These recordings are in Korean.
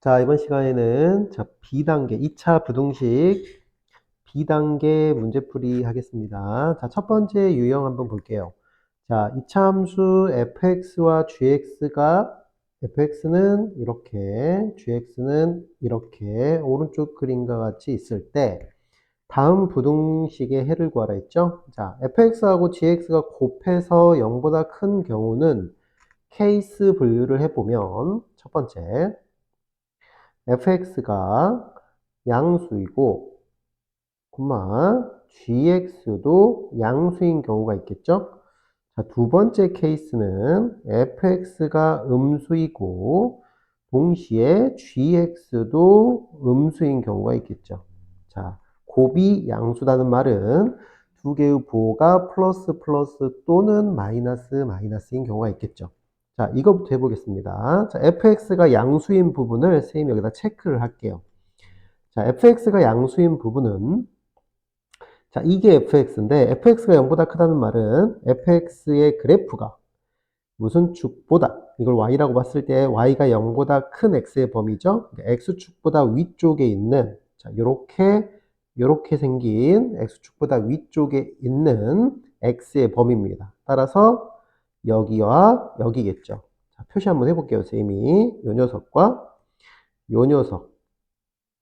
자, 이번 시간에는 B단계 2차 부등식 B단계 문제풀이 하겠습니다. 자, 첫 번째 유형 한번 볼게요. 자, 이차 함수 fx와 fx는 이렇게, gx는 이렇게 오른쪽 그림과 같이 있을 때 다음 부등식의 해를 구하라 했죠? 자, fx하고 gx가 곱해서 0보다 큰 경우는 케이스 분류를 해보면 첫 번째 fx가 양수이고, gx도 양수인 경우가 있겠죠? 자, 두 번째 케이스는 fx가 음수이고, 동시에 gx도 음수인 경우가 있겠죠. 자, 곱이 양수라는 말은 두 개의 부호가 플러스 플러스 또는 마이너스 마이너스인 경우가 있겠죠. 자, 이거부터 해보겠습니다. 자, fx가 양수인 부분을 선생님이 여기다 체크를 할게요. 자, fx가 양수인 부분은, 자, 이게 fx인데, fx가 0보다 크다는 말은 fx의 그래프가 무슨 축보다, 이걸 y라고 봤을 때 y가 0보다 큰 x의 범위죠. x축보다 위쪽에 있는, 자, 요렇게 생긴 x축보다 위쪽에 있는 x의 범위입니다. 따라서 여기와 여기겠죠. 자, 표시 한번 해볼게요, 선생님이. 요 녀석과 요 녀석.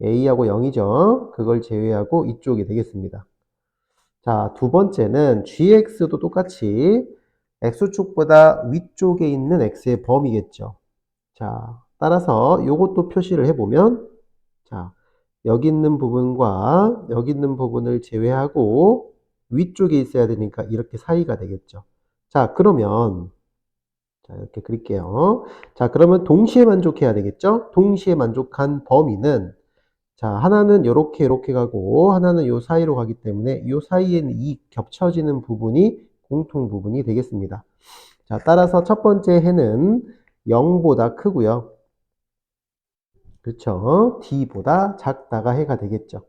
A하고 0이죠. 그걸 제외하고 이쪽이 되겠습니다. 자, 두 번째는 GX도 똑같이 X축보다 위쪽에 있는 X의 범위겠죠. 자, 따라서 요것도 표시를 해보면, 자, 여기 있는 부분과 여기 있는 부분을 제외하고 위쪽에 있어야 되니까 이렇게 사이가 되겠죠. 자, 그러면, 자, 이렇게 그릴게요. 자, 그러면 동시에 만족해야 되겠죠? 동시에 만족한 범위는, 자, 하나는 요렇게 가고 하나는 요 사이로 가기 때문에 요 사이에는 이 겹쳐지는 부분이 공통 부분이 되겠습니다. 자, 따라서 첫 번째 해는 0보다 크고요. 그렇죠? D보다 작다가 해가 되겠죠.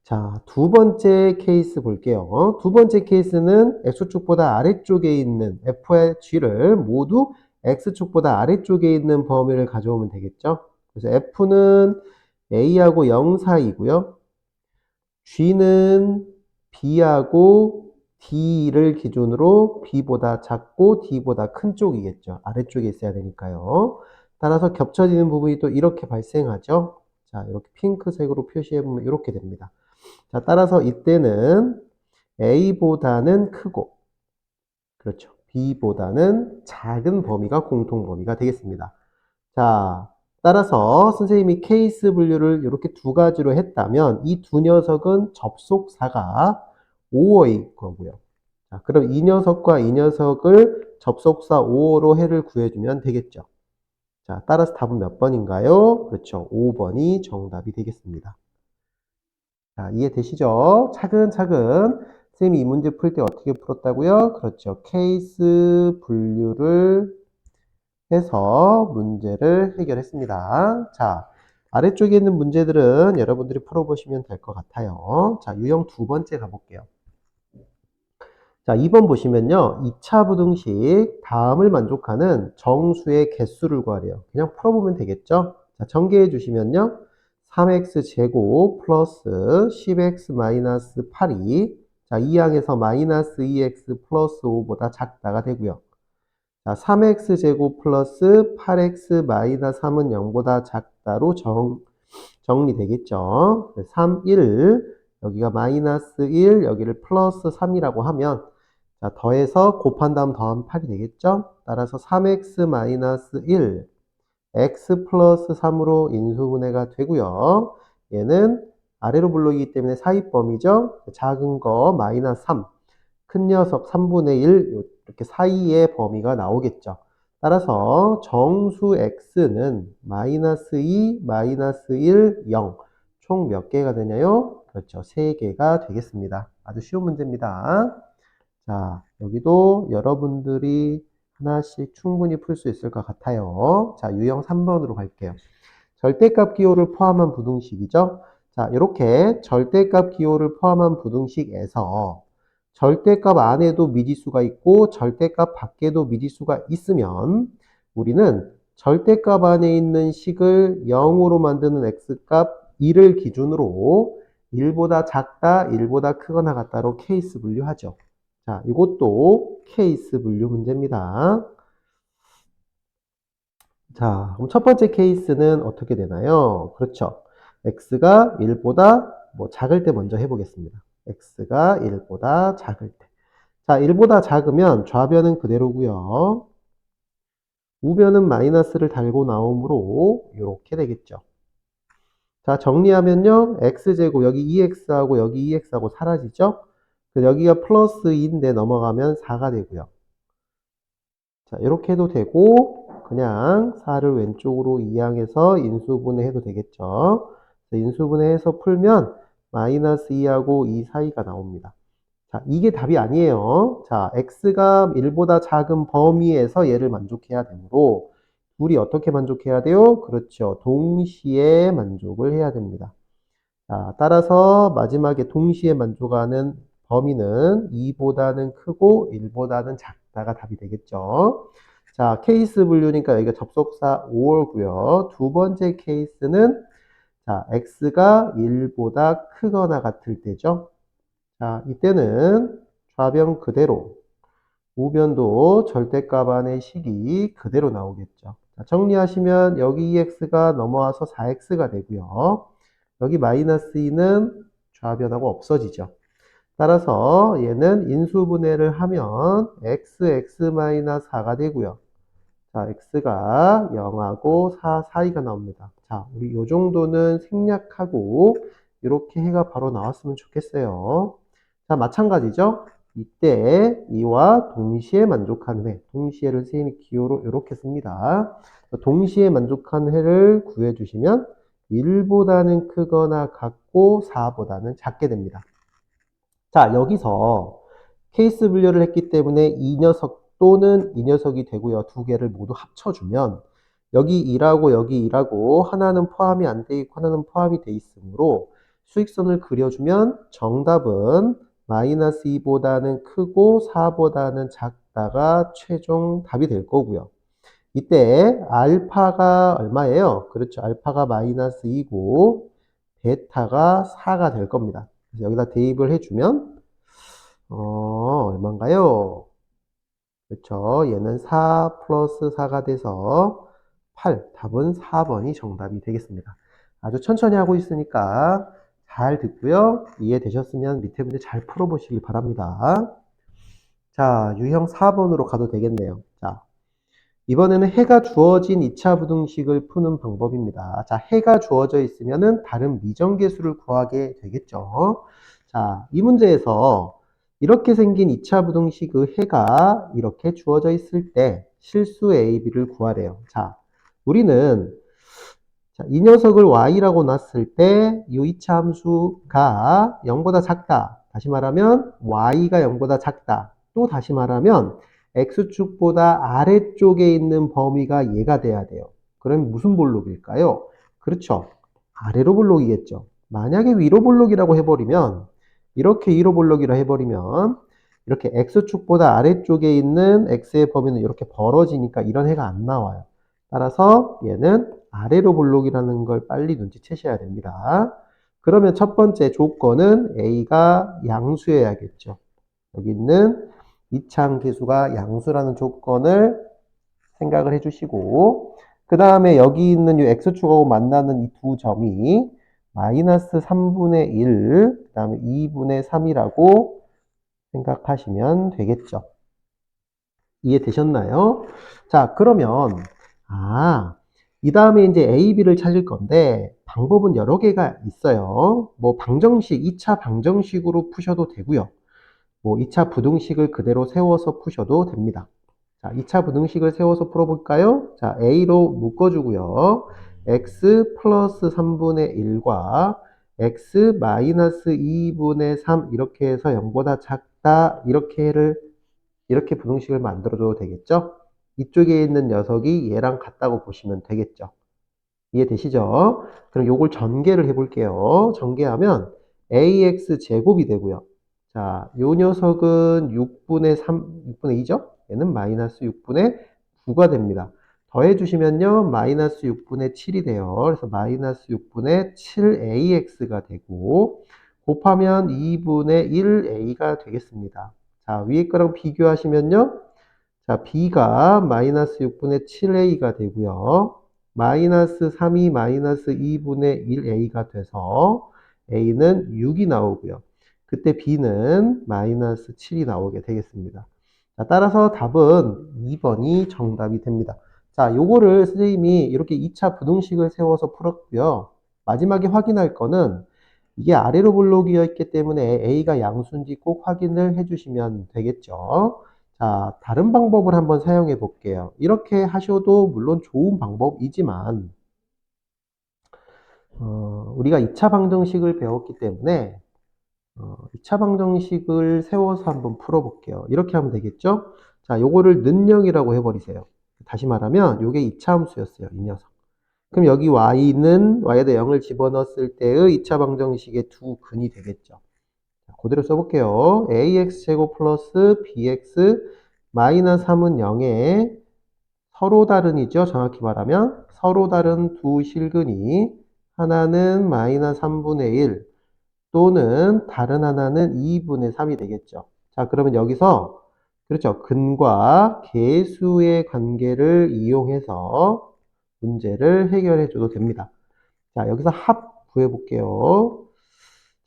자, 두 번째 케이스 볼게요. 두 번째 케이스는 X축보다 아래쪽에 있는 F와 G를 모두 X축보다 아래쪽에 있는 범위를 가져오면 되겠죠. 그래서 F는 A하고 0 사이고요. G는 B하고 D를 기준으로 B보다 작고 D보다 큰 쪽이겠죠. 아래쪽에 있어야 되니까요. 따라서 겹쳐지는 부분이 또 이렇게 발생하죠. 자, 이렇게 핑크색으로 표시해보면 이렇게 됩니다. 자, 따라서 이때는 A보다는 크고, 그렇죠. B보다는 작은 범위가 공통 범위가 되겠습니다. 자, 따라서 선생님이 케이스 분류를 이렇게 두 가지로 했다면 이 두 녀석은 접속사가 5어일 거고요. 자, 그럼 이 녀석과 이 녀석을 접속사 5어로 해를 구해주면 되겠죠. 자, 따라서 답은 몇 번인가요? 그렇죠. 5번이 정답이 되겠습니다. 자, 이해되시죠? 차근차근 선생님이 이 문제 풀 때 어떻게 풀었다고요? 그렇죠. 케이스 분류를 해서 문제를 해결했습니다. 자, 아래쪽에 있는 문제들은 여러분들이 풀어보시면 될 것 같아요. 자, 유형 두 번째 가볼게요. 자, 2번 보시면요. 2차 부등식 다음을 만족하는 정수의 개수를 구하래요. 그냥 풀어보면 되겠죠? 자, 전개해 주시면요. 3x제곱 플러스 10x 마이너스 8이, 자, 이 항에서 마이너스 2x 플러스 5보다 작다가 되고요. 자, 3x제곱 플러스 8x 마이너스 3은 0보다 작다로 정리되겠죠. 3, 1, 여기가 마이너스 1, 여기를 플러스 3이라고 하면, 자, 더해서 곱한 다음 더하면 8이 되겠죠. 따라서 3x 마이너스 1, x 플러스 3으로 인수분해가 되고요. 얘는 아래로 불러이기 때문에 사이범위죠. 작은 거 마이너스 3, 큰 녀석 3분의 1, 이렇게 사이의 범위가 나오겠죠. 따라서 정수 x는 마이너스 2, 마이너스 1, 0. 총 몇 개가 되냐요? 그렇죠. 3개가 되겠습니다. 아주 쉬운 문제입니다. 자, 여기도 여러분들이 하나씩 충분히 풀 수 있을 것 같아요. 자, 유형 3번으로 갈게요. 절대값 기호를 포함한 부등식이죠. 자, 이렇게 절대값 기호를 포함한 부등식에서 절대값 안에도 미지수가 있고 절대값 밖에도 미지수가 있으면 우리는 절대값 안에 있는 식을 0으로 만드는 x값 1을 기준으로 1보다 작다, 1보다 크거나 같다로 케이스 분류하죠. 자, 이것도 케이스 분류 문제입니다. 자, 그럼 첫 번째 케이스는 어떻게 되나요? 그렇죠. x가 1보다 작을 때 먼저 해보겠습니다. x가 1보다 작을 때. 자, 1보다 작으면 좌변은 그대로고요. 우변은 마이너스를 달고 나오므로 이렇게 되겠죠. 자, 정리하면요. x제곱 여기 2x하고 여기 2x하고 사라지죠. 여기가 플러스 2인데 넘어가면 4가 되고요. 자, 이렇게 해도 되고 그냥 4를 왼쪽으로 이항해서 인수분해 해도 되겠죠. 인수분해해서 풀면 마이너스 2하고 2 사이가 나옵니다. 자, 이게 답이 아니에요. 자, x가 1보다 작은 범위에서 얘를 만족해야 되므로 둘이 어떻게 만족해야 돼요? 그렇죠. 동시에 만족을 해야 됩니다. 자, 따라서 마지막에 동시에 만족하는 범위는 2보다는 크고 1보다는 작다가 답이 되겠죠. 자, 케이스 분류니까 여기가 접속사 5월고요. 두 번째 케이스는 자, x가 1보다 크거나 같을 때죠. 자, 이때는 좌변 그대로, 우변도 절대값 안의 식이 그대로 나오겠죠. 자, 정리하시면 여기 2x가 넘어와서 4x가 되고요. 여기 마이너스 2는 좌변하고 없어지죠. 따라서 얘는 인수분해를 하면 x-4가 되고요. 자, x가 0하고 4 사이가 나옵니다. 자, 우리 요 정도는 생략하고 이렇게 해가 바로 나왔으면 좋겠어요. 자, 마찬가지죠. 이때 이와 동시에 만족하는 해, 동시에를 선생님이 기호로 이렇게 씁니다. 동시에 만족하는 해를 구해주시면 1보다는 크거나 같고 4보다는 작게 됩니다. 자, 여기서 케이스 분류를 했기 때문에 이 녀석 또는 이 녀석이 되고요. 두 개를 모두 합쳐주면 여기 2라고 여기 2라고 하나는 포함이 안 돼 있고 하나는 포함이 돼 있으므로 수익선을 그려주면 정답은 마이너스 2보다는 크고 4보다는 작다가 최종 답이 될 거고요. 이때 알파가 얼마예요? 그렇죠. 알파가 마이너스 2고 베타가 4가 될 겁니다. 그래서 여기다 대입을 해주면 얼마인가요? 그렇죠. 얘는 4 플러스 4가 돼서 8. 답은 4번이 정답이 되겠습니다. 아주 천천히 하고 있으니까 잘 듣고요. 이해되셨으면 밑에 문제 잘 풀어보시길 바랍니다. 자, 유형 4번으로 가도 되겠네요. 자, 이번에는 해가 주어진 2차 부등식을 푸는 방법입니다. 자, 해가 주어져 있으면은 다른 미정계수를 구하게 되겠죠. 자, 이 문제에서 이렇게 생긴 2차 부등식의 해가 이렇게 주어져 있을 때 실수 A, B를 구하래요. 자, 우리는 자, 이 녀석을 y라고 놨을 때 이 2차 함수가 0보다 작다. 다시 말하면 y가 0보다 작다. 또 다시 말하면 x축보다 아래쪽에 있는 범위가 얘가 돼야 돼요. 그럼 무슨 볼록일까요? 그렇죠. 아래로 볼록이겠죠. 만약에 위로 볼록이라고 해버리면 이렇게 위로 볼록이라 해버리면 이렇게 x축보다 아래쪽에 있는 x의 범위는 이렇게 벌어지니까 이런 해가 안 나와요. 따라서 얘는 아래로 볼록이라는 걸 빨리 눈치채셔야 됩니다. 그러면 첫 번째 조건은 A가 양수여야겠죠. 여기 있는 이차함 계수가 양수라는 조건을 생각을 해주시고 그 다음에 여기 있는 이 x축하고 만나는 이 두 점이 마이너스 3분의 1, 그 다음에 2분의 3이라고 생각하시면 되겠죠. 이해되셨나요? 자, 그러면 이 다음에 이제 A, B를 찾을 건데 방법은 여러 개가 있어요. 뭐 방정식, 2차 방정식으로 푸셔도 되고요. 뭐 2차 부등식을 그대로 세워서 푸셔도 됩니다. 자, 2차 부등식을 세워서 풀어볼까요? 자, A로 묶어주고요. x 플러스 3분의 1과 x 마이너스 2분의 3 이렇게 해서 0보다 작다 이렇게 부등식을 만들어줘도 되겠죠? 이쪽에 있는 녀석이 얘랑 같다고 보시면 되겠죠? 이해되시죠? 그럼 요걸 전개를 해볼게요. 전개하면 ax 제곱이 되고요. 자, 요 녀석은 6분의 2죠? 얘는 마이너스 6분의 9가 됩니다. 더해주시면요, 마이너스 6분의 7이 돼요. 그래서 마이너스 6분의 7AX가 되고, 곱하면 2분의 1A가 되겠습니다. 자, 위에 거랑 비교하시면요, 자, B가 마이너스 6분의 7A가 되고요. 마이너스 3이 마이너스 2분의 1A가 돼서 A는 6이 나오고요. 그때 B는 마이너스 7이 나오게 되겠습니다. 자, 따라서 답은 2번이 정답이 됩니다. 자, 요거를 선생님이 이렇게 2차 부등식을 세워서 풀었고요. 마지막에 확인할 거는 이게 아래로 블록이어 있기 때문에 A가 양수인지 꼭 확인을 해주시면 되겠죠. 자, 다른 방법을 한번 사용해 볼게요. 이렇게 하셔도 물론 좋은 방법이지만, 우리가 2차 방정식을 배웠기 때문에, 2차 방정식을 세워서 한번 풀어볼게요. 이렇게 하면 되겠죠? 자, 요거를 는영이라고 해버리세요. 다시 말하면, 요게 2차 함수였어요. 이 녀석. 그럼 여기 y는, y에다 0을 집어넣었을 때의 2차 방정식의 두 근이 되겠죠. 그대로 써볼게요. ax제곱 플러스 bx 마이너스 3은 0에 서로 다른이죠. 정확히 말하면 서로 다른 두 실근이 하나는 마이너스 3분의 1 또는 다른 하나는 2분의 3이 되겠죠. 자, 그러면 여기서 그렇죠. 근과 계수의 관계를 이용해서 문제를 해결해 줘도 됩니다. 자, 여기서 합 구해 볼게요.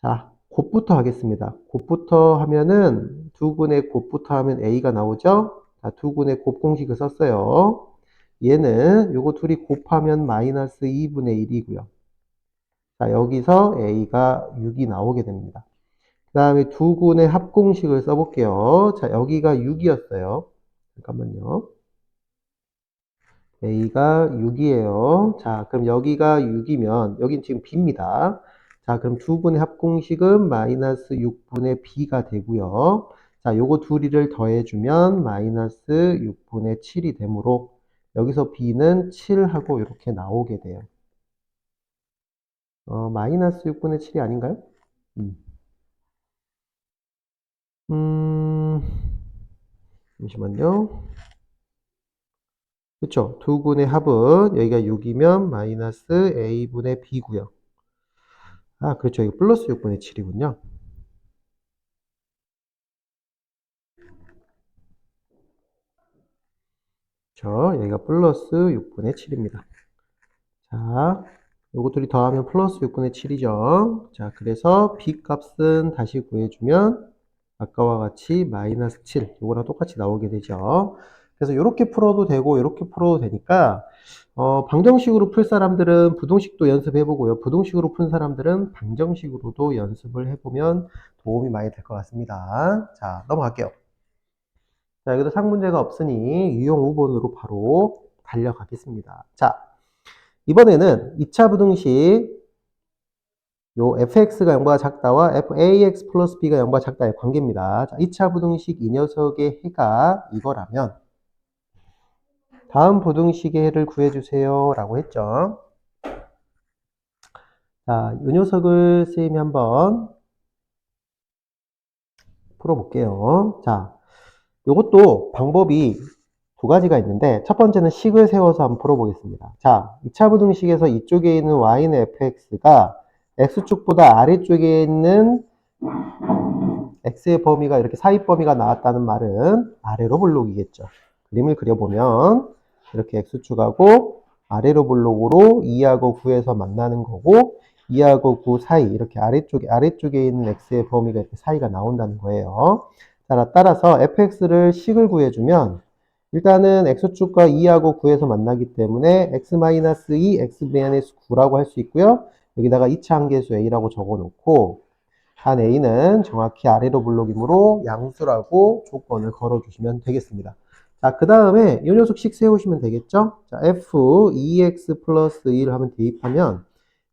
자, 곱부터 하겠습니다. 곱부터 하면은 두 군의 곱부터 하면 A가 나오죠? 자, 두 군의 곱 공식을 썼어요. 얘는 요거 둘이 곱하면 마이너스 2분의 1이고요. 자, 여기서 A가 6이 나오게 됩니다. 그 다음에 두 군의 합 공식을 써볼게요. 자, 여기가 6이었어요. 잠깐만요. A가 6이에요. 자, 그럼 여기가 6이면, 여긴 지금 B입니다. 자, 그럼 두 분의 합공식은 마이너스 6분의 B가 되고요. 자, 요거 둘이를 더해주면 마이너스 6분의 7이 되므로, 여기서 B는 7하고 이렇게 나오게 돼요. 마이너스 6분의 7이 아닌가요? 음, 잠시만요. 그쵸? 두 군의 합은 여기가 6이면 마이너스 A분의 B고요. 아, 그렇죠. 이거 플러스 6분의 7이군요. 그렇죠. 여기가 플러스 6분의 7입니다. 자, 요것들이 더하면 플러스 6분의 7이죠. 자, 그래서 B 값은 다시 구해주면 아까와 같이 마이너스 7, 요거랑 똑같이 나오게 되죠. 그래서 이렇게 풀어도 되고 이렇게 풀어도 되니까 방정식으로 풀 사람들은 부등식도 연습해보고요. 부등식으로 푼 사람들은 방정식으로도 연습을 해보면 도움이 많이 될 것 같습니다. 자, 넘어갈게요. 자, 여기도 상문제가 없으니 유형 5번으로 바로 달려가겠습니다. 자, 이번에는 2차 부등식 요 fx가 0보다 작다와 fax 플러스 b가 0보다 작다의 관계입니다. 자, 2차 부등식 이 녀석의 해가 이거라면 다음 부등식의 해를 구해주세요 라고 했죠. 자, 이 녀석을 쌤이 한번 풀어볼게요. 자, 요것도 방법이 두 가지가 있는데 첫 번째는 식을 세워서 한번 풀어보겠습니다. 자, 2차 부등식에서 이쪽에 있는 y는 fx가 x축보다 아래쪽에 있는 x의 범위가 이렇게 사이 범위가 나왔다는 말은 아래로 블록이겠죠. 그림을 그려보면 이렇게 x축하고 아래로 블록으로 2하고 9에서 만나는 거고 2하고 9 사이 이렇게 아래쪽에 있는 x의 범위가 이렇게 사이가 나온다는 거예요. 따라서 fx를 식을 구해주면 일단은 x축과 2하고 9에서 만나기 때문에 x-2, x-9라고 할 수 있고요. 여기다가 2차 한계수 a라고 적어놓고 한 a는 정확히 아래로 블록이므로 양수라고 조건을 걸어주시면 되겠습니다. 자, 그 다음에 이 녀석씩 세우시면 되겠죠? 자, f 2x 플러스 1 하면 대입하면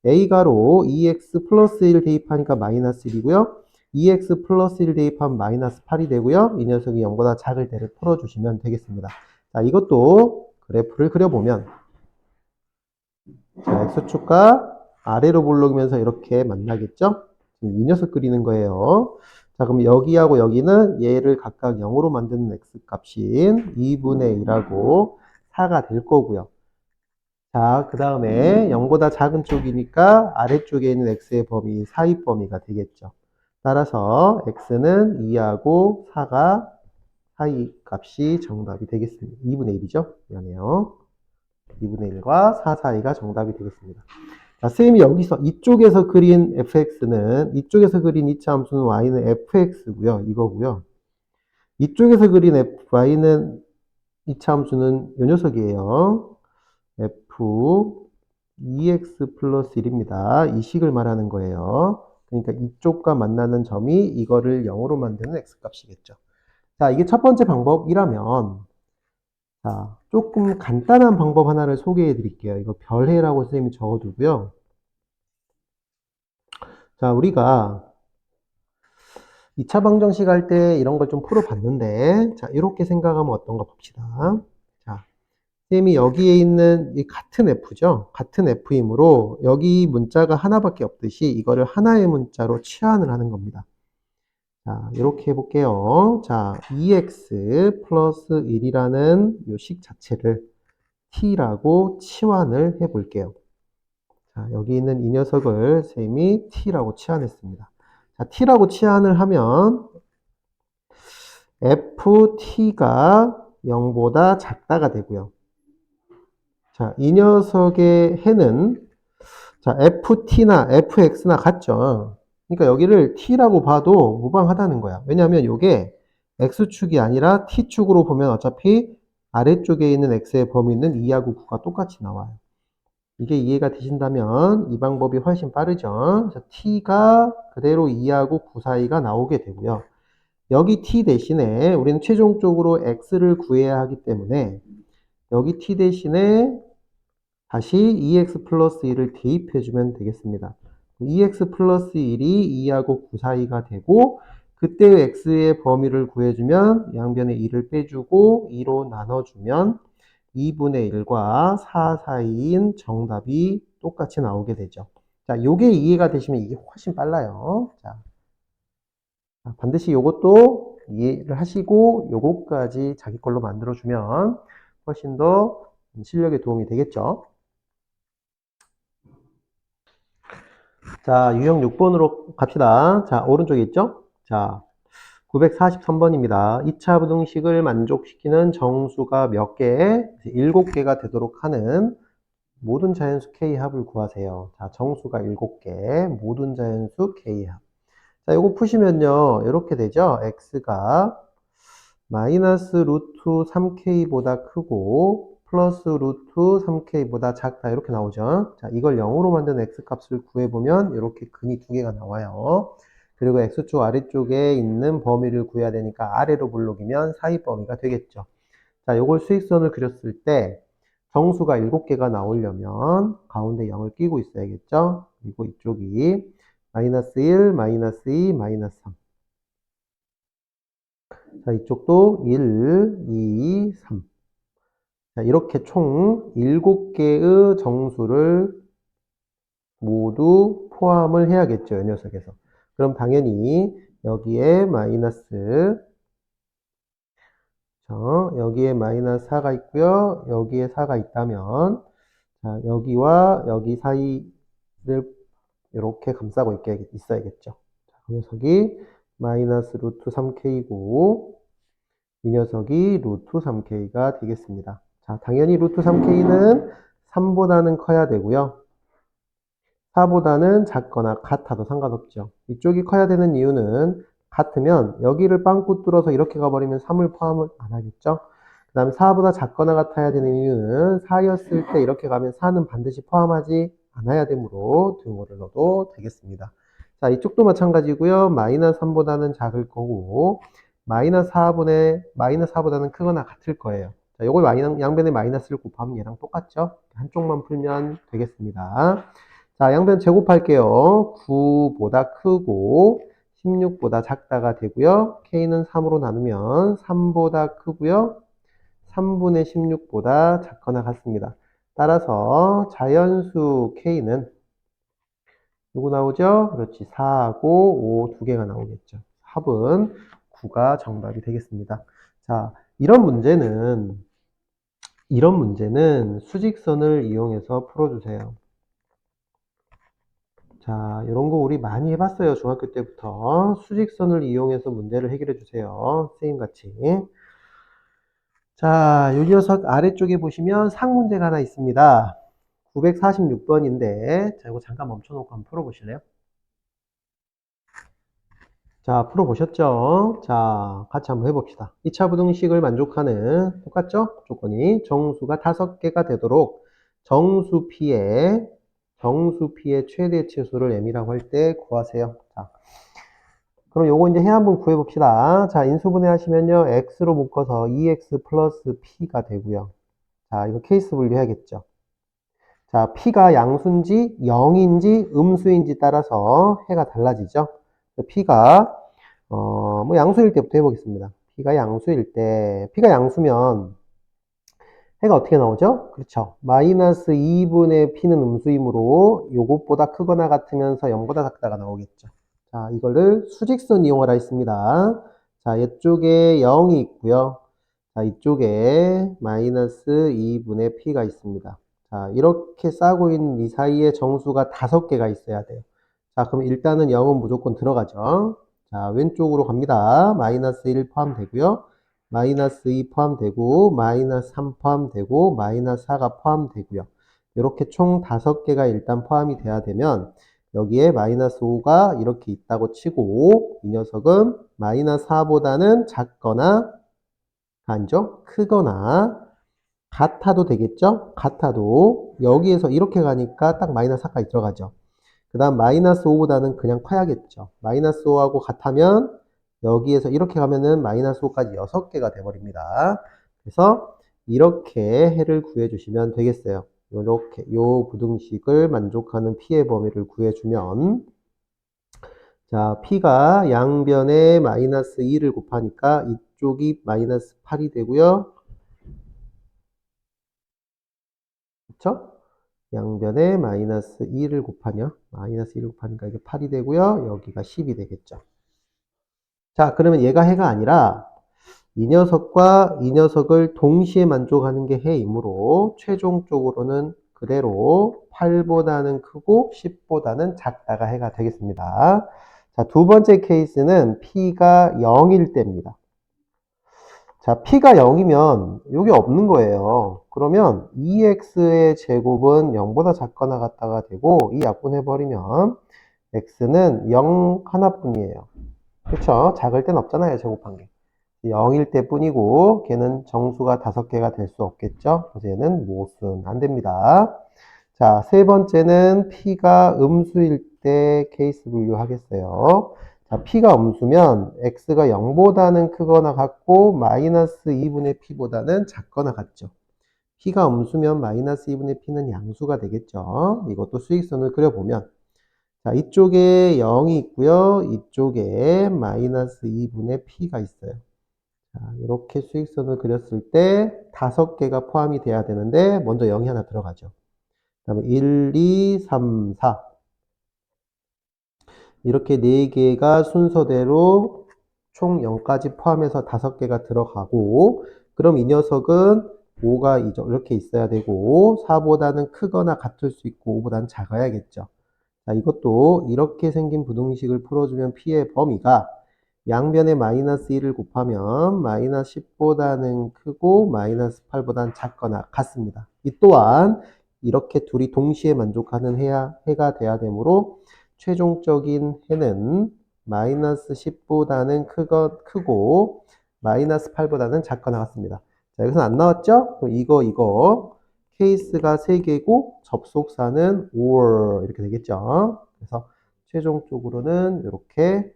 a가로 2x 플러스 1 대입하니까 마이너스 1이고요. 2x 플러스 1 대입하면 마이너스 8이 되고요. 이 녀석이 0보다 작을 때를 풀어주시면 되겠습니다. 자, 이것도 그래프를 그려보면 자, x축과 아래로 블록이면서 이렇게 만나겠죠? 이 녀석 그리는 거예요. 자, 그럼 여기하고 여기는 얘를 각각 0으로 만드는 x 값인 2분의 1하고 4가 될 거고요. 자, 그 다음에 0보다 작은 쪽이니까 아래쪽에 있는 x의 범위 사이 범위가 되겠죠. 따라서 x는 2하고 4가 사이 값이 정답이 되겠습니다. 2분의 1이죠? 미안해요. 2분의 1과 4 사이가 정답이 되겠습니다. 자, 쌤이 여기서 이쪽에서 그린 fx는, 이쪽에서 그린 이차 함수는 y는 fx고요. 이거고요. 이쪽에서 그린 y는 이차 함수는 요 녀석이에요. f 2x 플러스 1입니다. 이 식을 말하는 거예요. 그러니까 이쪽과 만나는 점이 이거를 0으로 만드는 x값이겠죠. 자, 이게 첫 번째 방법이라면, 자, 조금 간단한 방법 하나를 소개해 드릴게요. 이거 별해라고 선생님이 적어두고요. 자, 우리가 2차 방정식 할 때 이런 걸 좀 풀어봤는데, 자, 이렇게 생각하면 어떤가 봅시다. 자, 쌤이 여기에 있는 이 같은 F죠? 같은 F이므로 여기 문자가 하나밖에 없듯이 이거를 하나의 문자로 치환을 하는 겁니다. 자, 이렇게 해볼게요. 자, 2x 플러스 1이라는 이 식 자체를 t라고 치환을 해볼게요. 자, 여기 있는 이 녀석을 쌤이 t라고 치환했습니다. 자, t라고 치환을 하면 ft가 0보다 작다가 되고요. 자, 이 녀석의 해는 자, ft나 fx나 같죠. 그러니까 여기를 t라고 봐도 무방하다는 거야. 왜냐하면 이게 x축이 아니라 t축으로 보면 어차피 아래쪽에 있는 x의 범위는 2하고 9가 똑같이 나와요. 이게 이해가 되신다면 이 방법이 훨씬 빠르죠. 그래서 t가 그대로 2하고 9 사이가 나오게 되고요. 여기 t 대신에 우리는 최종적으로 x를 구해야 하기 때문에 여기 t 대신에 다시 2x 플러스 1을 대입해주면 되겠습니다. 2x 플러스 1이 2하고 9 사이가 되고 그때 x의 범위를 구해주면 양변에 2를 빼주고 2로 나눠주면 2분의 1과 4 사이인 정답이 똑같이 나오게 되죠. 자, 요게 이해가 되시면 이게 훨씬 빨라요. 자, 반드시 요것도 이해를 하시고 요것까지 자기 걸로 만들어주면 훨씬 더 실력에 도움이 되겠죠. 자, 유형 6번으로 갑시다. 자, 오른쪽에 있죠? 자, 943번입니다. 2차 부등식을 만족시키는 정수가 몇 개? 7개가 되도록 하는 모든 자연수 K합을 구하세요. 자, 정수가 7개, 모든 자연수 K합. 자, 이거 푸시면요. 이렇게 되죠? X가 마이너스 루트 3K보다 크고 플러스 루트 3K보다 작다. 이렇게 나오죠? 자, 이걸 0으로 만든 X값을 구해보면 이렇게 근이 두 개가 나와요. 그리고 X축 아래쪽에 있는 범위를 구해야 되니까 아래로 블록이면 사이 범위가 되겠죠. 자, 요걸 수익선을 그렸을 때 정수가 7개가 나오려면 가운데 0을 끼고 있어야겠죠? 그리고 이쪽이 마이너스 1, 마이너스 2, 마이너스 3. 자, 이쪽도 1, 2, 3. 자, 이렇게 총 7개의 정수를 모두 포함을 해야겠죠, 이 녀석에서. 그럼 당연히 여기에 마이너스, 여기에 마이너스 4가 있고요. 여기에 4가 있다면, 자, 여기와 여기 사이를 이렇게 감싸고 있어야겠죠. 자, 그 녀석이 마이너스 루트 3K고, 이 녀석이 루트 3K가 되겠습니다. 자, 당연히 루트 3K는 3보다는 커야 되고요. 4보다는 작거나 같아도 상관없죠. 이쪽이 커야 되는 이유는 같으면 여기를 빵꾸 뚫어서 이렇게 가버리면 3을 포함을 안 하겠죠. 그 다음에 4보다 작거나 같아야 되는 이유는 4였을 때 이렇게 가면 4는 반드시 포함하지 않아야 되므로 등호를 넣어도 되겠습니다. 자, 이쪽도 마찬가지고요. 마이너스 3보다는 작을 거고 마이너스 4보다는 크거나 같을 거예요. 자, 요걸 양변에 마이너스를 곱하면 얘랑 똑같죠? 한쪽만 풀면 되겠습니다. 자, 양변 제곱할게요. 9보다 크고 16보다 작다가 되고요. K는 3으로 나누면 3보다 크고요. 3분의 16보다 작거나 같습니다. 따라서 자연수 K는 누구 나오죠? 그렇지. 4하고 5 두 개가 나오겠죠. 합은 9가 정답이 되겠습니다. 자, 이런 문제는 이런 문제는 수직선을 이용해서 풀어주세요. 자, 이런 거 우리 많이 해봤어요. 중학교 때부터. 수직선을 이용해서 문제를 해결해 주세요. 선생님같이. 자, 이 녀석 아래쪽에 보시면 상문제가 하나 있습니다. 946번인데, 자, 이거 잠깐 멈춰놓고 한번 풀어보실래요? 자, 풀어보셨죠? 자, 같이 한번 해봅시다. 2차 부등식을 만족하는, 똑같죠? 조건이 정수가 5개가 되도록 정수 P의 최대 치수를 M이라고 할 때 구하세요. 자, 그럼 요거 이제 해 한번 구해봅시다. 자, 인수분해 하시면요, X로 묶어서 2X 플러스 P가 되고요. 자, 이거 케이스 분류해야겠죠. 자, P가 양수인지 0인지 음수인지 따라서 해가 달라지죠. P가 뭐 양수일 때부터 해보겠습니다. P가 양수면 해가 어떻게 나오죠? 그렇죠. 마이너스 2분의 P는 음수이므로 요것보다 크거나 같으면서 0보다 작다가 나오겠죠. 자, 이거를 수직선 이용하라 했습니다. 자, 이쪽에 0이 있고요. 자, 이쪽에 마이너스 2분의 P가 있습니다. 자, 이렇게 싸고 있는 이 사이에 정수가 5개가 있어야 돼요. 자, 그럼 일단은 0은 무조건 들어가죠. 자, 왼쪽으로 갑니다. 마이너스 1 포함되고요. 마이너스 2 포함되고, 마이너스 3 포함되고, 마이너스 4가 포함되고요. 이렇게 총 5개가 일단 포함이 돼야 되면, 여기에 마이너스 5가 이렇게 있다고 치고, 이 녀석은 마이너스 4보다는 작거나, 아니죠? 크거나, 같아도 되겠죠? 같아도, 여기에서 이렇게 가니까 딱 마이너스 4까지 들어가죠. 그 다음 마이너스 5보다는 그냥 커야겠죠. 마이너스 5하고 같으면 여기에서 이렇게 가면은 마이너스 5까지 6개가 돼버립니다. 그래서 이렇게 해를 구해주시면 되겠어요. 이렇게 요 부등식을 만족하는 P의 범위를 구해주면 자, P가 양변에 마이너스 2를 곱하니까 이쪽이 마이너스 8이 되고요. 그쵸? 양변에 마이너스 2를 곱하냐? 마이너스 1을 곱하니까 이게 8이 되고요. 여기가 10이 되겠죠. 자, 그러면 얘가 해가 아니라 이 녀석과 이 녀석을 동시에 만족하는 게 해이므로 최종적으로는 그대로 8보다는 크고 10보다는 작다가 해가 되겠습니다. 자, 두 번째 케이스는 P가 0일 때입니다. 자, P가 0이면 여기 없는 거예요. 그러면 2x의 제곱은 0보다 작거나 같다가 되고 이 약분해버리면 x는 0 하나뿐이에요. 그쵸? 작을 땐 없잖아요, 제곱한 게. 0일 때 뿐이고 걔는 정수가 5개가 될 수 없겠죠? 그래서 얘는 못은 안 됩니다. 자, 세 번째는 P가 음수일 때 케이스 분류하겠어요. 자, P가 음수면 X가 0보다는 크거나 같고 마이너스 2분의 P보다는 작거나 같죠. P가 음수면 마이너스 2분의 P는 양수가 되겠죠. 이것도 수직선을 그려보면 자, 이쪽에 0이 있고요. 이쪽에 마이너스 2분의 P가 있어요. 자, 이렇게 수직선을 그렸을 때 5개가 포함이 돼야 되는데 먼저 0이 하나 들어가죠. 그 다음에 1, 2, 3, 4 이렇게 4개가 순서대로 총 0까지 포함해서 5개가 들어가고 그럼 이 녀석은 5가 이렇게 있어야 되고 4보다는 크거나 같을 수 있고 5보다는 작아야겠죠. 자, 이것도 이렇게 생긴 부등식을 풀어주면 P의 범위가 양변에 마이너스 1을 곱하면 마이너스 10보다는 크고 마이너스 8보다는 작거나 같습니다. 이 또한 이렇게 둘이 동시에 만족하는 해가 돼야 되므로 최종적인 해는 마이너스 10보다는 크고 마이너스 8보다는 작거나 같습니다. 자, 여기서 안 나왔죠? 그럼 이거 케이스가 3개고 접속사는 or 이렇게 되겠죠. 그래서 최종적으로는 이렇게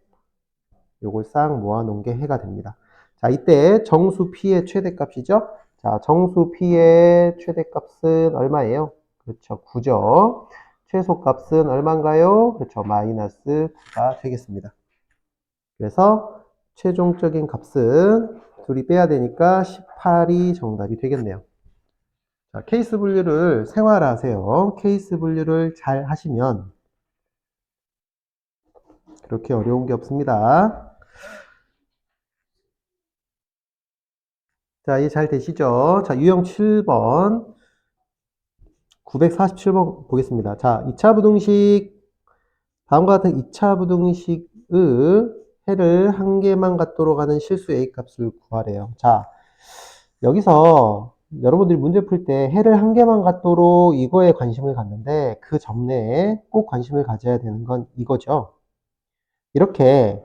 요걸 싹 모아놓은 게 해가 됩니다. 자, 이때 정수 P의 최대값이죠. 자, 정수 P의 최대값은 얼마예요? 그렇죠. 9죠. 최소값은 얼마인가요? 그렇죠. 마이너스 9가 되겠습니다. 그래서 최종적인 값은 둘이 빼야 되니까 18이 정답이 되겠네요. 자, 케이스 분류를 생활화하세요. 케이스 분류를 잘 하시면 그렇게 어려운 게 없습니다. 자, 이해 잘 되시죠? 자, 유형 7번, 947번 보겠습니다. 자, 2차 부등식, 다음과 같은 2차 부등식의 해를 한 개만 갖도록 하는 실수 A 값을 구하래요. 자, 여기서 여러분들이 문제 풀 때 해를 한 개만 갖도록 이거에 관심을 갖는데 그 전에 꼭 관심을 가져야 되는 건 이거죠. 이렇게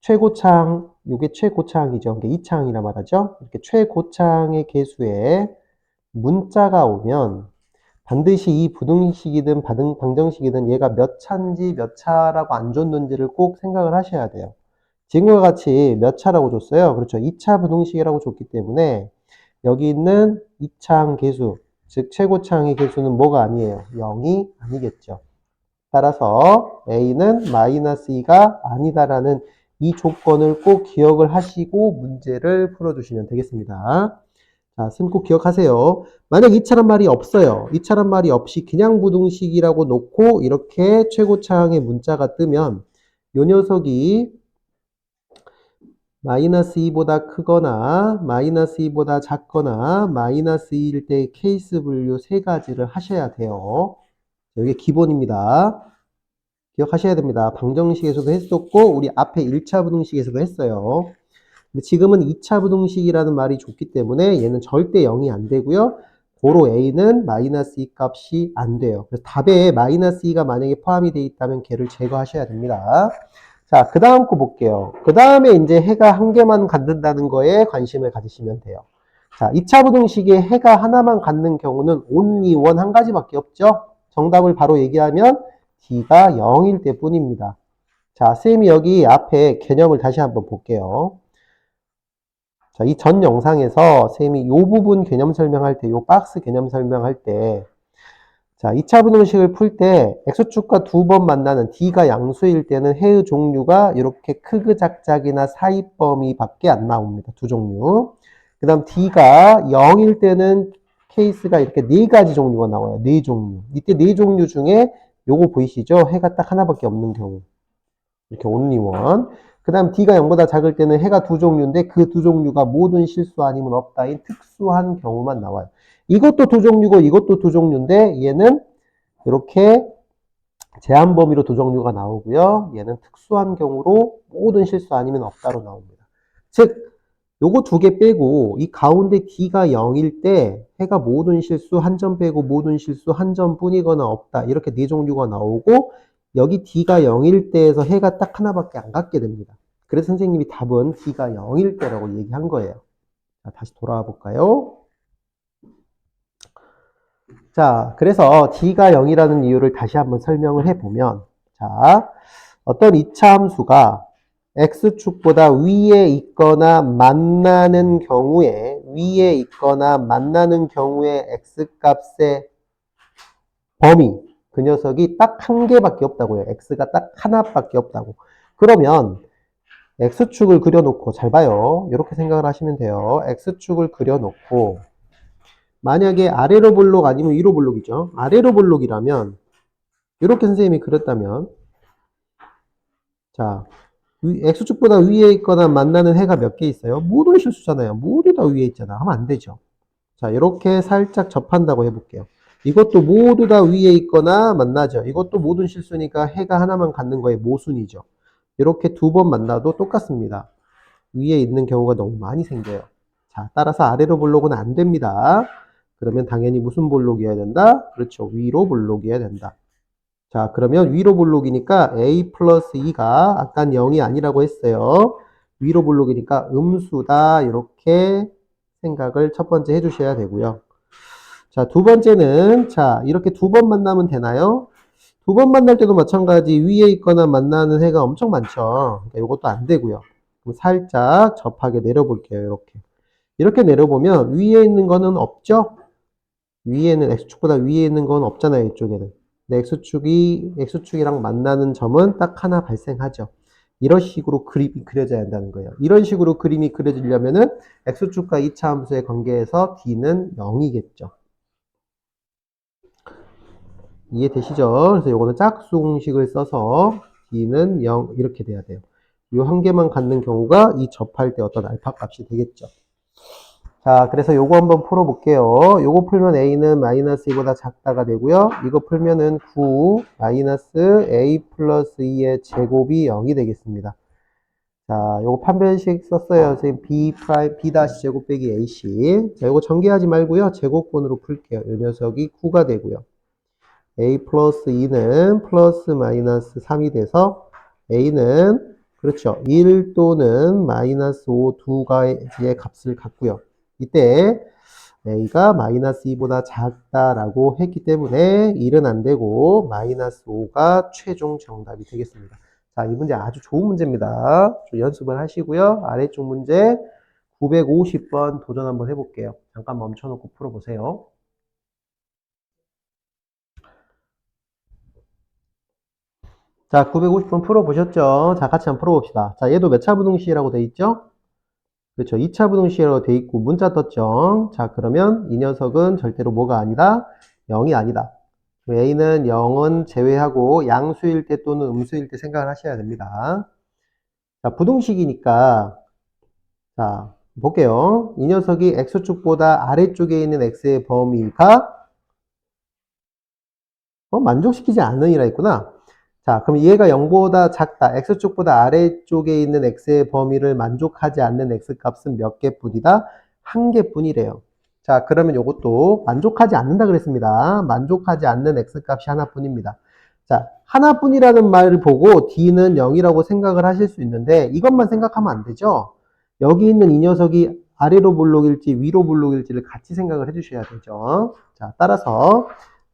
최고창, 이게 최고창이죠. 이게 2창이라 말하죠. 이렇게 최고창의 개수에 문자가 오면 반드시 이 부등식이든 방정식이든 얘가 몇 차인지 몇 차라고 안 줬는지를 꼭 생각을 하셔야 돼요. 지금과 같이 몇 차라고 줬어요. 그렇죠. 2차 부등식이라고 줬기 때문에 여기 있는 2창 개수, 즉 최고창의 개수는 뭐가 아니에요? 0이 아니겠죠. 따라서 A는 마이너스 2가 아니다라는 이 조건을 꼭 기억을 하시고 문제를 풀어주시면 되겠습니다. 자, 쌤 꼭 기억하세요. 만약 2차란 말이 없어요. 2차란 말이 없이 그냥 부등식이라고 놓고 이렇게 최고차항의 문자가 뜨면 요 녀석이 마이너스 2보다 크거나 마이너스 2보다 작거나 마이너스 2일 때 케이스 분류 세 가지를 하셔야 돼요. 이게 기본입니다. 기억하셔야 됩니다. 방정식에서도 했었고 우리 앞에 1차 부등식에서도 했어요. 근데 지금은 2차 부등식이라는 말이 좋기 때문에 얘는 절대 0이 안 되고요. 고로 A는 마이너스 2 값이 안 돼요. 그래서 답에 마이너스 2가 만약에 포함이 되어 있다면 걔를 제거하셔야 됩니다. 자, 그 다음 거 볼게요. 그 다음에 이제 해가 한 개만 갖는다는 거에 관심을 가지시면 돼요. 자, 2차 부등식에 해가 하나만 갖는 경우는 only one 한 가지밖에 없죠. 정답을 바로 얘기하면 D가 0일 때 뿐입니다. 자, 쌤이 여기 앞에 개념을 다시 한번 볼게요. 자, 이 전 영상에서 쌤이 이 부분 개념 설명할 때, 이 박스 개념 설명할 때, 자, 2차 부등식을 풀 때 X축과 두 번 만나는 D가 양수일 때는 해의 종류가 이렇게 크그작작이나 사이범위밖에 안 나옵니다. 두 종류. 그 다음 D가 0일 때는 케이스가 이렇게 네 가지 종류가 나와요. 네 종류. 이때 네 종류 중에 요거 보이시죠? 해가 딱 하나밖에 없는 경우. 이렇게 only one. 그 다음 D가 0보다 작을 때는 해가 두 종류인데 그 두 종류가 모든 실수 아니면 없다인 특수한 경우만 나와요. 이것도 두 종류고 이것도 두 종류인데 얘는 이렇게 제한 범위로 두 종류가 나오고요. 얘는 특수한 경우로 모든 실수 아니면 없다로 나옵니다. 즉 요거 두 개 빼고 이 가운데 D가 0일 때 해가 모든 실수 한 점 빼고 모든 실수 한 점뿐이거나 없다. 이렇게 네 종류가 나오고 여기 D가 0일 때에서 해가 딱 하나밖에 안 갖게 됩니다. 그래서 선생님이 답은 D가 0일 때라고 얘기한 거예요. 자, 다시 돌아와 볼까요? 자, 그래서 D가 0이라는 이유를 다시 한번 설명을 해보면, 자, 어떤 2차 함수가 X축보다 위에 있거나 만나는 경우에, 위에 있거나 만나는 경우에 X값의 범위, 그 녀석이 딱 한 개밖에 없다고요. X가 딱 하나밖에 없다고. 그러면 X축을 그려놓고, 잘 봐요. 이렇게 생각을 하시면 돼요. X축을 그려놓고, 만약에 아래로 볼록 아니면 위로 볼록이죠. 아래로 볼록이라면 이렇게 선생님이 그렸다면 자, X축보다 위에 있거나 만나는 해가 몇 개 있어요? 모든 실수잖아요. 모두 다 위에 있잖아. 하면 안 되죠. 자, 이렇게 살짝 접한다고 해볼게요. 이것도 모두 다 위에 있거나 만나죠. 이것도 모든 실수니까 해가 하나만 갖는 거의 모순이죠. 이렇게 두 번 만나도 똑같습니다. 위에 있는 경우가 너무 많이 생겨요. 자, 따라서 아래로 볼록은 안 됩니다. 그러면 당연히 무슨 볼록이어야 된다? 그렇죠. 위로 볼록이어야 된다. 자, 그러면 위로 볼록이니까 a 플러스 2가 아깐 0이 아니라고 했어요. 위로 볼록이니까 음수다. 이렇게 생각을 첫 번째 해주셔야 되고요. 자, 두 번째는 자, 이렇게 두 번 만나면 되나요? 두 번 만날 때도 마찬가지 위에 있거나 만나는 해가 엄청 많죠. 그러니까 이것도 안 되고요. 그럼 살짝 접하게 내려볼게요. 이렇게 내려보면 위에 있는 거는 없죠? 위에는 X축보다 위에 있는 건 없잖아요. 이쪽에는. 근데 X축이랑 만나는 점은 딱 하나 발생하죠. 이런 식으로 그림이 그려져야 한다는 거예요. 이런 식으로 그림이 그려지려면은 X축과 2차 함수의 관계에서 D는 0이겠죠. 이해되시죠? 그래서 요거는 짝수공식을 써서 D는 0 이렇게 돼야 돼요. 요 한 개만 갖는 경우가 이 접할 때 어떤 알파 값이 되겠죠. 자, 그래서 요거 한번 풀어볼게요. 요거 풀면 a는 마이너스 2보다 작다가 되고요. 이거 풀면은 9 마이너스 a 플러스 2의 제곱이 0이 되겠습니다. 자, 요거 판별식 썼어요. 선생님 b 프라임 b 다시 제곱 빼기 ac. 자, 요거 전개하지 말고요. 제곱권으로 풀게요. 요 녀석이 9가 되고요. a 플러스 2는 플러스 마이너스 3이 돼서 a는 그렇죠. 1 또는 마이너스 5 두 가지의 값을 갖고요. 이때 a가 마이너스 2보다 작다라고 했기 때문에 1은 안 되고 마이너스 5가 최종 정답이 되겠습니다. 자, 이 문제 아주 좋은 문제입니다. 좀 연습을 하시고요. 아래쪽 문제 950번 도전 한번 해볼게요. 잠깐 멈춰놓고 풀어보세요. 자, 950번 풀어보셨죠? 자, 같이 한번 풀어봅시다. 자, 얘도 몇 차 부등식이라고 돼 있죠? 그렇죠. 2차 부등식이라고 돼 있고 문자 떴죠. 자, 그러면 이 녀석은 절대로 뭐가 아니다? 0이 아니다. a는 0은 제외하고 양수일 때 또는 음수일 때 생각을 하셔야 됩니다. 자, 부등식이니까 자, 볼게요. 이 녀석이 x축보다 아래쪽에 있는 x의 범위가 만족시키지 않으니라 했구나. 자, 그럼 얘가 0보다 작다. x축보다 아래쪽에 있는 x의 범위를 만족하지 않는 x값은 몇 개뿐이다? 한 개뿐이래요. 자, 그러면 이것도 만족하지 않는다 그랬습니다. 만족하지 않는 x값이 하나뿐입니다. 자, 하나뿐이라는 말을 보고 d는 0이라고 생각을 하실 수 있는데 이것만 생각하면 안 되죠. 여기 있는 이 녀석이 아래로 볼록일지 위로 볼록일지를 같이 생각을 해주셔야 되죠. 자, 따라서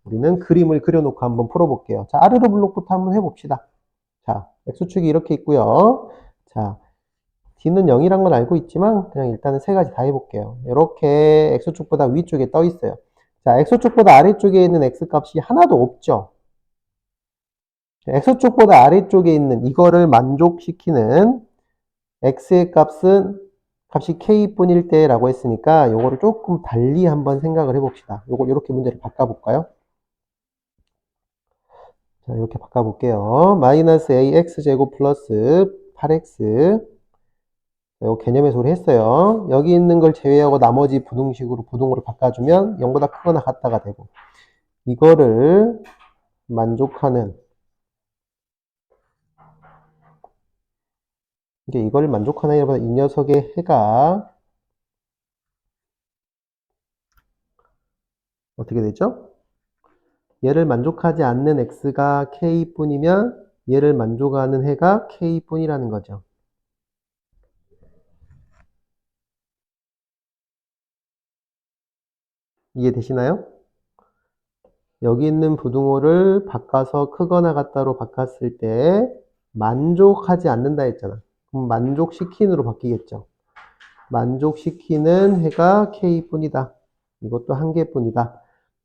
우리는 그림을 그려놓고 한번 풀어볼게요. 자, 아래로 블록부터 한번 해봅시다. 자, x축이 이렇게 있고요. 자, d는 0이란 건 알고 있지만 그냥 일단은 세 가지 다 해볼게요. 이렇게 x축보다 위쪽에 떠 있어요. 자, x축보다 아래쪽에 있는 x값이 하나도 없죠. x축보다 아래쪽에 있는 이거를 만족시키는 x의 값이 k뿐일 때라고 했으니까 요거를 조금 달리 한번 생각을 해봅시다. 요거 이렇게 문제를 바꿔볼까요? 자, 이렇게 바꿔볼게요. 마이너스 ax제곱 플러스 8x. 이거 개념의 소리 했어요. 여기 있는 걸 제외하고 나머지 부등으로 바꿔주면 0보다 크거나 같다가 되고. 이거를 만족하는, 이걸 만족하는 이보다 이 녀석의 해가 어떻게 되죠? 얘를 만족하지 않는 x가 k뿐이면 얘를 만족하는 해가 k뿐이라는 거죠. 이해되시나요? 여기 있는 부등호를 바꿔서 크거나 같다로 바꿨을 때 만족하지 않는다 했잖아. 그럼 만족시킨으로 바뀌겠죠. 만족시키는 해가 K뿐이다. 이것도 한 개뿐이다.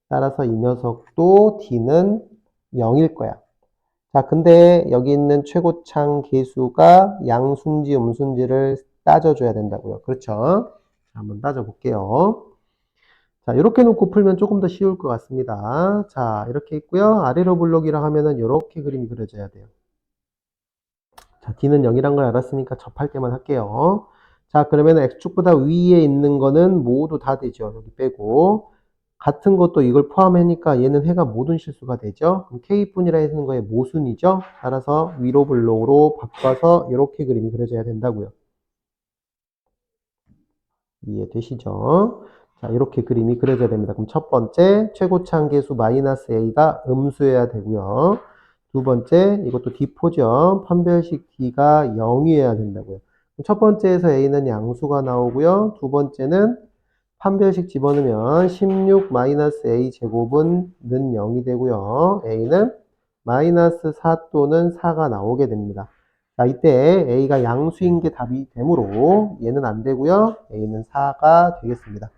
따라서 이 녀석도 D는 0일 거야. 자, 근데 여기 있는 최고창 계수가 양수인지 음수인지를 따져줘야 된다고요. 그렇죠? 자, 한번 따져볼게요. 자, 이렇게 놓고 풀면 조금 더 쉬울 것 같습니다. 자, 이렇게 있고요. 아래로 블록이라 하면은 이렇게 그림이 그려져야 돼요. 자, D는 0이란 걸 알았으니까 접할 때만 할게요. 자, 그러면 X축보다 위에 있는 거는 모두 다 되죠. 여기 빼고. 같은 것도 이걸 포함하니까 얘는 해가 모든 실수가 되죠. 그럼 K뿐이라 했는 거에 모순이죠. 따라서 위로 블록으로 바꿔서 이렇게 그림이 그려져야 된다고요. 이해되시죠? 자, 이렇게 그림이 그려져야 됩니다. 그럼 첫 번째, 최고차 한계수 마이너스 a가 음수여야 되고요. 두 번째, 이것도 D포죠. 판별식 D가 0이어야 된다고요. 첫 번째에서 a는 양수가 나오고요. 두 번째는 판별식 집어넣으면 16 마이너스 a 제곱은 는 0이 되고요. a는 마이너스 4 또는 4가 나오게 됩니다. 자, 이때 a가 양수인 게 답이 되므로 얘는 안 되고요. a는 4가 되겠습니다.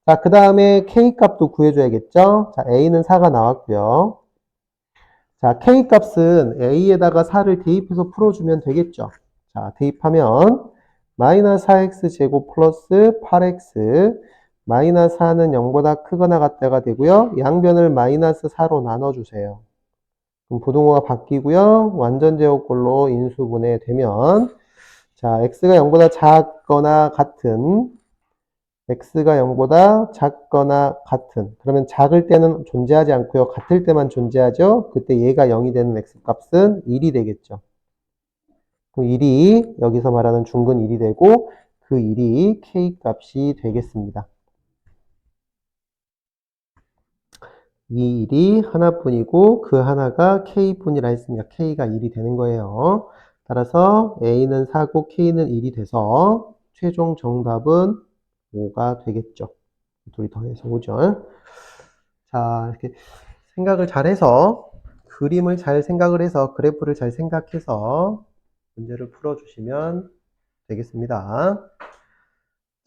자, 그 다음에 k 값도 구해줘야겠죠. 자, a는 4가 나왔고요. 자, k 값은 a에다가 4를 대입해서 풀어주면 되겠죠. 자, 대입하면 마이너스 4x 제곱 플러스 8x 마이너스 4는 0보다 크거나 같다가 되고요. 양변을 마이너스 4로 나눠주세요. 그럼 부등호가 바뀌고요. 완전 제곱꼴로 인수분해 되면 자, x가 0보다 작거나 같은 x가 0보다 작거나 같은. 그러면 작을 때는 존재하지 않고요. 같을 때만 존재하죠. 그때 얘가 0이 되는 x값은 1이 되겠죠. 그럼 1이 여기서 말하는 중근 1이 되고 그 1이 k값이 되겠습니다. 이 1이 하나뿐이고 그 하나가 k뿐이라 했으니까 k가 1이 되는 거예요. 따라서 a는 4고 k는 1이 돼서 최종 정답은 5가 되겠죠. 둘이 더해서 5죠. 자, 이렇게 생각을 잘 해서 그림을 잘 생각을 해서 그래프를 잘 생각해서 문제를 풀어주시면 되겠습니다.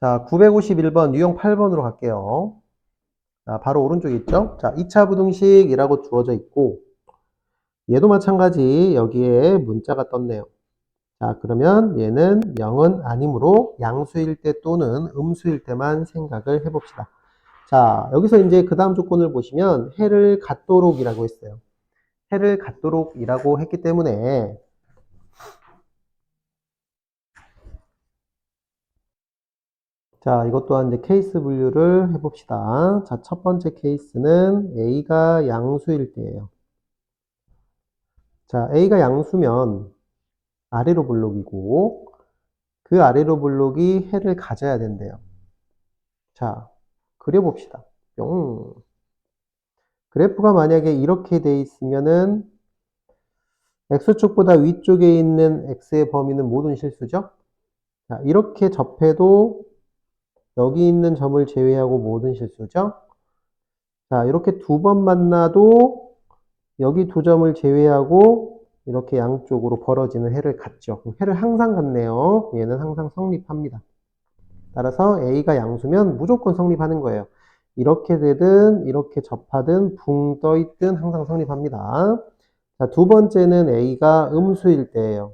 자, 951번 유형 8번으로 갈게요. 자, 바로 오른쪽에 있죠? 자, 2차 부등식이라고 주어져 있고 얘도 마찬가지 여기에 문자가 떴네요. 자, 그러면 얘는 0은 아니므로 양수일 때 또는 음수일 때만 생각을 해봅시다. 자, 여기서 이제 그 다음 조건을 보시면 해를 갖도록이라고 했어요. 해를 갖도록이라고 했기 때문에 자, 이것 또한 이제 케이스 분류를 해봅시다. 자, 첫 번째 케이스는 A가 양수일 때예요. 자, A가 양수면 아래로 블록이고 그 아래로 블록이 해를 가져야 된대요. 자, 그려봅시다. 뿅. 그래프가 만약에 이렇게 돼 있으면은 X축보다 위쪽에 있는 X의 범위는 모든 실수죠? 자, 이렇게 접해도 여기 있는 점을 제외하고 모든 실수죠? 자, 이렇게 두 번 만나도 여기 두 점을 제외하고 이렇게 양쪽으로 벌어지는 해를 갖죠. 해를 항상 갖네요. 얘는 항상 성립합니다. 따라서 A가 양수면 무조건 성립하는 거예요. 이렇게 되든 이렇게 접하든 붕 떠 있든 항상 성립합니다. 자, 두 번째는 A가 음수일 때예요.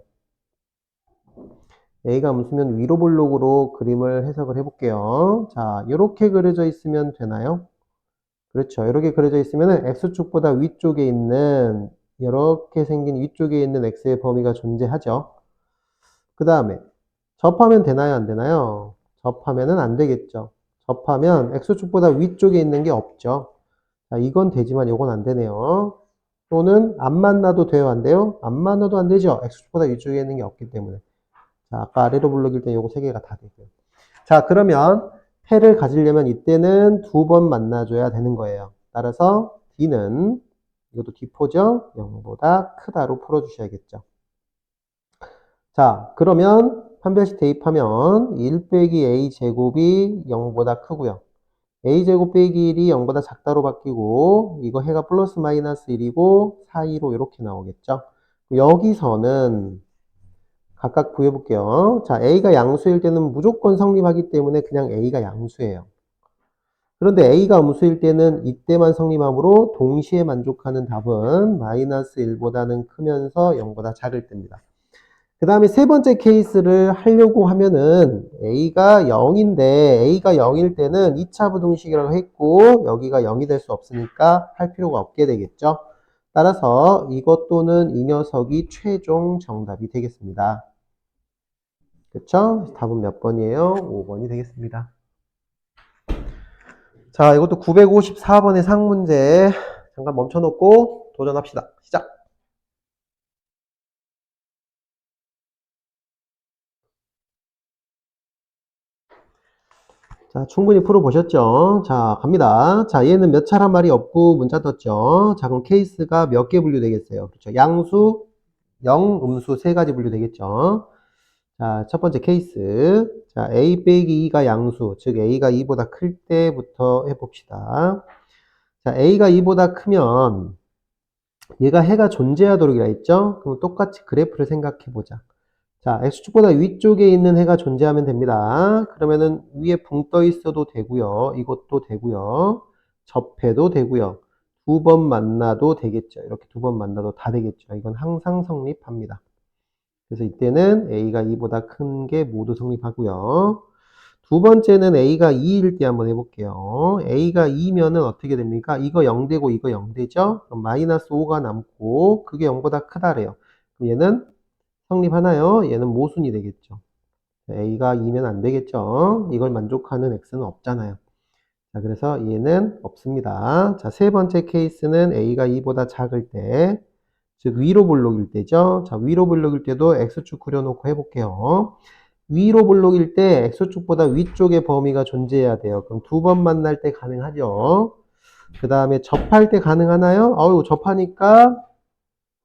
A가 음수면 위로 볼록으로 그림을 해석을 해볼게요. 자, 이렇게 그려져 있으면 되나요? 그렇죠. 이렇게 그려져 있으면 X축보다 위쪽에 있는 이렇게 생긴 위쪽에 있는 X의 범위가 존재하죠. 그 다음에 접하면 되나요? 안 되나요? 접하면은 안 되겠죠. 접하면 X축보다 위쪽에 있는 게 없죠. 자, 이건 되지만 이건 안 되네요. 또는 안 만나도 돼요? 안 돼요? 안 만나도 안 되죠. X축보다 위쪽에 있는 게 없기 때문에. 자, 아까 아래로 블록일 때 요거 세 개가 다 되고요. 자, 그러면 해를 가지려면 이때는 두 번 만나줘야 되는 거예요. 따라서 D는 이것도 D포죠? 0보다 크다로 풀어주셔야겠죠. 자, 그러면 판별식 대입하면 1 빼기 A제곱이 0보다 크고요. A제곱 빼기 1이 0보다 작다로 바뀌고 이거 해가 플러스 마이너스 1이고 사이로 이렇게 나오겠죠. 여기서는 각각 구해볼게요. 자, A가 양수일 때는 무조건 성립하기 때문에 그냥 A가 양수예요. 그런데 A가 음수일 때는 이때만 성립하므로 동시에 만족하는 답은 마이너스 1보다는 크면서 0보다 작을 때입니다. 그 다음에 세 번째 케이스를 하려고 하면은 A가 0인데 A가 0일 때는 2차 부등식이라고 했고 여기가 0이 될 수 없으니까 할 필요가 없게 되겠죠. 따라서 이것 또는 이 녀석이 최종 정답이 되겠습니다. 그쵸? 답은 몇 번이에요? 5번이 되겠습니다. 자, 이것도 954번의 상문제 잠깐 멈춰놓고 도전합시다. 시작! 자, 충분히 풀어보셨죠? 자, 갑니다. 자, 얘는 몇 차란 말이 없고 문자 떴죠? 자, 그럼 케이스가 몇 개 분류되겠어요? 그렇죠. 양수, 영, 음수 세 가지 분류되겠죠? 자, 첫 번째 케이스. 자, A 빼기 2가 양수, 즉 A가 2보다 클 때부터 해봅시다. 자, A가 2보다 크면 얘가 해가 존재하도록이라 했죠? 그럼 똑같이 그래프를 생각해보자. 자, X축보다 위쪽에 있는 해가 존재하면 됩니다. 그러면은 위에 붕 떠 있어도 되고요. 이것도 되고요. 접해도 되고요. 두 번 만나도 되겠죠. 이렇게 두 번 만나도 다 되겠죠. 이건 항상 성립합니다. 그래서 이때는 A가 2보다 큰 게 모두 성립하고요. 두 번째는 A가 2일 때 한번 해볼게요. A가 2면은 어떻게 됩니까? 이거 0되고 이거 0되죠? 그럼 마이너스 5가 남고 그게 0보다 크다래요. 그럼 얘는 성립하나요? 얘는 모순이 되겠죠. A가 2면 안 되겠죠. 이걸 만족하는 X는 없잖아요. 자, 그래서 얘는 없습니다. 자, 세 번째 케이스는 A가 2보다 작을 때, 즉 위로 볼록일 때죠. 자, 위로 볼록일 때도 X축 그려놓고 해볼게요. 위로 볼록일 때 X축보다 위쪽의 범위가 존재해야 돼요. 그럼 두 번 만날 때 가능하죠. 그 다음에 접할 때 가능하나요? 어우, 접하니까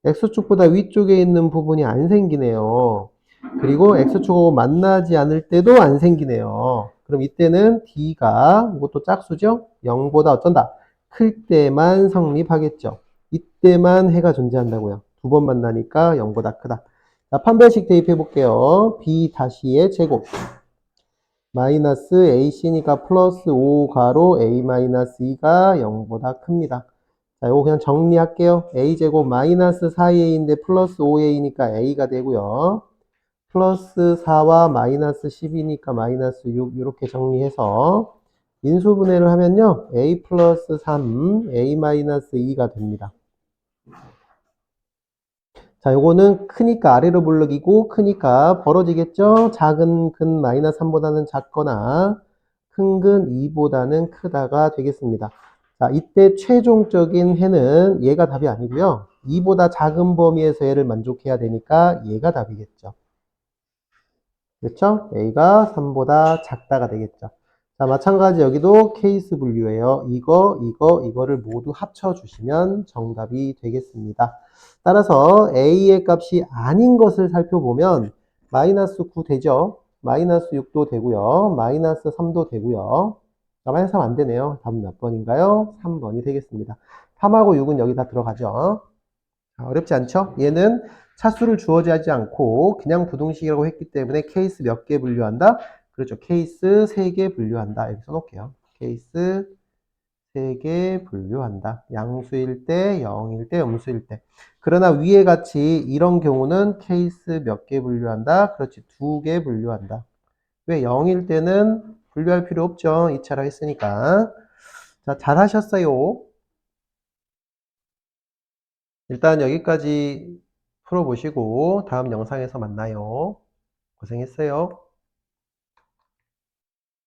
X축보다 위쪽에 있는 부분이 안 생기네요. 그리고 X축하고 만나지 않을 때도 안 생기네요. 그럼 이때는 D가, 이것도 짝수죠? 0보다 어쩐다? 클 때만 성립하겠죠. 이때만 해가 존재한다고요. 두 번 만나니까 0보다 크다. 자, 판별식 대입해 볼게요. B 다시의 제곱. 마이너스 AC니까 플러스 5가로 A 마이너스 2가 0보다 큽니다. 자, 이거 그냥 정리할게요. A제곱 마이너스 4A인데 플러스 5A니까 A가 되고요. 플러스 4와 마이너스 10이니까 마이너스 6 이렇게 정리해서 인수분해를 하면요. A 플러스 3, A 마이너스 2가 됩니다. 자, 요거는 크니까 아래로 볼록이고 크니까 벌어지겠죠? 작은 근 마이너스 3보다는 작거나 큰 근 2보다는 크다가 되겠습니다. 자, 이때 최종적인 해는 얘가 답이 아니고요. 2보다 작은 범위에서 얘를 만족해야 되니까 얘가 답이겠죠. 그렇죠? A가 3보다 작다가 되겠죠. 자, 마찬가지 여기도 케이스 분류예요. 이거를 모두 합쳐주시면 정답이 되겠습니다. 따라서 A의 값이 아닌 것을 살펴보면 마이너스 9 되죠? 마이너스 6도 되고요. 마이너스 3도 되고요. 마이너스 3 안 되네요. 답은 몇 번인가요? 3번이 되겠습니다. 3하고 6은 여기 다 들어가죠. 어렵지 않죠? 얘는 차수를 주어지지 않고 그냥 부등식이라고 했기 때문에 케이스 몇 개 분류한다? 그렇죠. 케이스 3개 분류한다. 이렇게 써놓을게요. 케이스 3개 분류한다. 양수일 때, 0일 때, 음수일 때. 그러나 위에 같이 이런 경우는 케이스 몇 개 분류한다? 그렇지. 2개 분류한다. 왜 0일 때는 분류할 필요 없죠. 2차로 했으니까. 자, 잘하셨어요. 일단 여기까지 풀어보시고 다음 영상에서 만나요. 고생했어요.